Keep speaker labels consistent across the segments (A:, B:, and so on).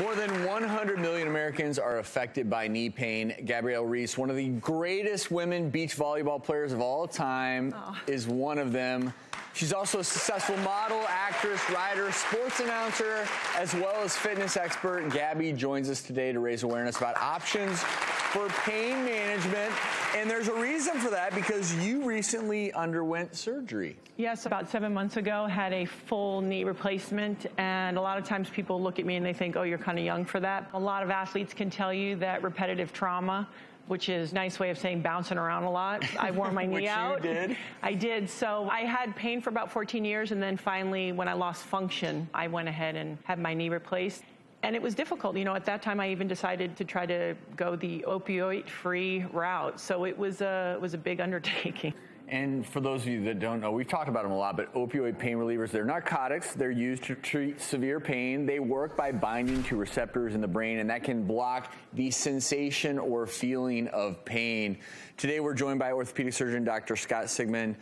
A: More than 100 million Americans are affected by knee pain. Gabby Reece, one of the greatest women beach volleyball players of all time, is one of them. She's also a successful model, actress, writer, sports announcer, as well as fitness expert. Gabby joins us today to raise awareness about options for pain management. And there's a reason for that, because you recently underwent surgery.
B: Yes, about 7 months ago, had a full knee replacement. And a lot of times people look at me and they think, oh, you're kind of young for that. A lot of athletes can tell you that repetitive trauma, which is a nice way of saying bouncing around a lot. I wore my knee out.
A: Which you did.
B: I did. So I had pain for about 14 years, and then finally, when I lost function, I went ahead and had my knee replaced. And it was difficult. You know, at that time, I even decided to try to go the opioid-free route. So it was a big undertaking.
A: And for those of you that don't know, we've talked about them a lot, but opioid pain relievers, they're narcotics. They're used to treat severe pain. They work by binding to receptors in the brain, and that can block the sensation or feeling of pain. Today, we're joined by orthopedic surgeon Dr. Scott Sigman.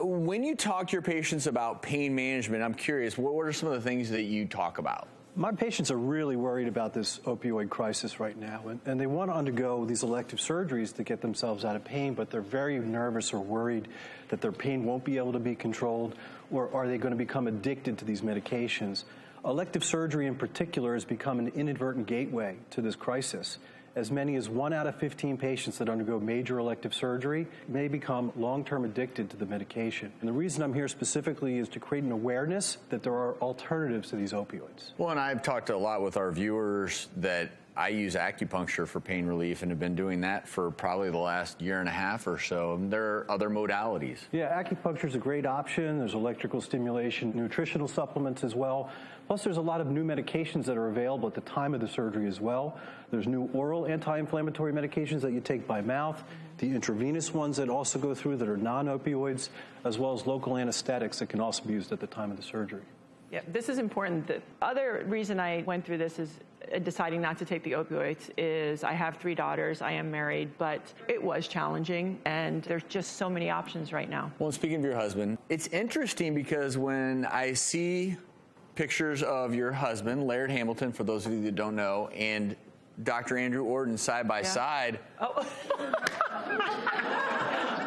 A: When you talk to your patients about pain management, I'm curious, what are some of the things that you talk about?
C: My patients are really worried about this opioid crisis right now, and they want to undergo these elective surgeries to get themselves out of pain, but they're very nervous or worried that their pain won't be able to be controlled, or are they going to become addicted to these medications. Elective surgery in particular has become an inadvertent gateway to this crisis. As many as 1 out of 15 patients that undergo major elective surgery may become long-term addicted to the medication. And the reason I'm here specifically is to create an awareness that there are alternatives to these opioids.
A: Well, and I've talked a lot with our viewers that I use acupuncture for pain relief and have been doing that for probably the last year and a half or so. And there are other modalities.
C: Yeah, acupuncture is a great option. There's electrical stimulation, nutritional supplements as well. Plus, there's a lot of new medications that are available at the time of the surgery as well. There's new oral anti-inflammatory medications that you take by mouth, the intravenous ones that also go through that are non-opioids, as well as local anesthetics that can also be used at the time of the surgery.
B: Yeah, this is important. The other reason I went through this is deciding not to take the opioids is I have 3 daughters, I am married, but it was challenging, and there's just so many options right now.
A: Well, speaking of your husband, it's interesting because when I see pictures of your husband, Laird Hamilton, for those of you that don't know, and Dr. Andrew Orton side by side.
B: Oh.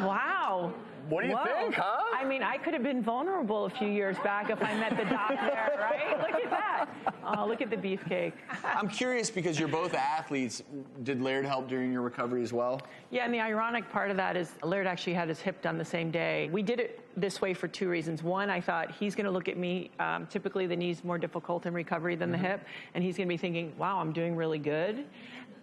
B: Wow.
A: What do you think, huh?
B: I mean, I could have been vulnerable a few years back if I met the doc there, right? Look at that. Oh, look at the beefcake.
A: I'm curious because you're both athletes. Did Laird help during your recovery as well?
B: Yeah, and the ironic part of that is Laird actually had his hip done the same day. We did it this way for 2 reasons. One, I thought he's going to look at me. Typically, the knee's more difficult in recovery than the hip, and he's going to be thinking, wow, I'm doing really good.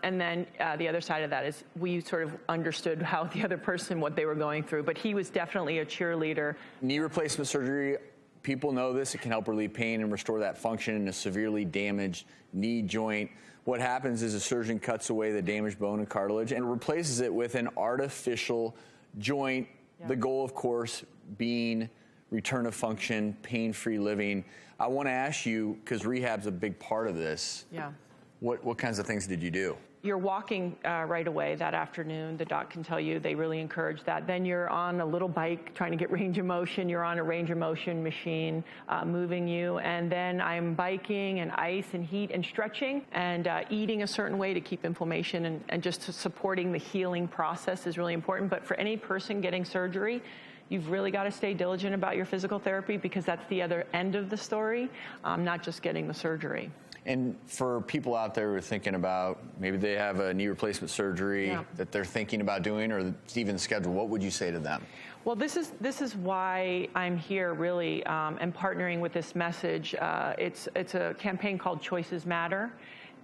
B: And then the other side of that is we sort of understood how the other person, what they were going through. But he was definitely a cheerleader.
A: Knee replacement surgery, people know this. It can help relieve pain and restore that function in a severely damaged knee joint. What happens is a surgeon cuts away the damaged bone and cartilage and replaces it with an artificial joint. Yeah. The goal, of course, being return of function, pain-free living. I want to ask you, because rehab's a big part of this.
B: Yeah.
A: What kinds of things did you do?
B: You're walking right away that afternoon. The doc can tell you they really encourage that. Then you're on a little bike trying to get range of motion. You're on a range of motion machine moving you. And then I'm biking and ice and heat and stretching and eating a certain way to keep inflammation and just supporting the healing process is really important. But for any person getting surgery, you've really got to stay diligent about your physical therapy because that's the other end of the story, not just getting the surgery.
A: And for people out there who are thinking about maybe they have a knee replacement surgery that they're thinking about doing or it's even scheduled, what would you say to them?
B: Well, this is why I'm here really and partnering with this message. It's a campaign called Choices Matter,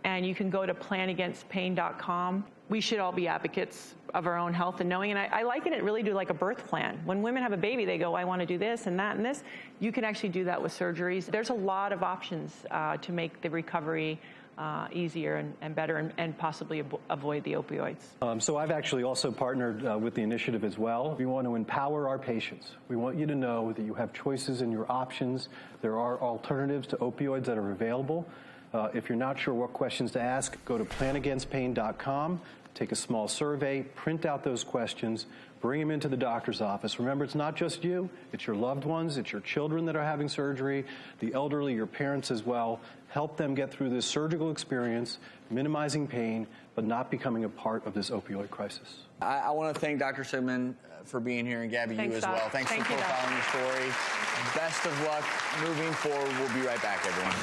B: and you can go to planagainstpain.com. We should all be advocates of our own health and knowing, and I liken it really to like a birth plan. When women have a baby, they go, I want to do this and that and this. You can actually do that with surgeries. There's a lot of options to make the recovery easier and better and possibly avoid the opioids.
C: So I've actually also partnered with the initiative as well. We want to empower our patients. We want you to know that you have choices in your options. There are alternatives to opioids that are available. If you're not sure what questions to ask, go to planagainstpain.com. take a small survey, print out those questions, bring them into the doctor's office. Remember, it's not just you, it's your loved ones, it's your children that are having surgery, the elderly, your parents as well. Help them get through this surgical experience, minimizing pain, but not becoming a part of this opioid crisis.
A: I want to thank Dr. Sigman for being here, and Gabby,
B: Thanks,
A: you as
B: Doc.
A: well. Thanks
B: Thank
A: for
B: you, Doc.
A: profiling your story. Best of luck moving forward. We'll be right back, everyone.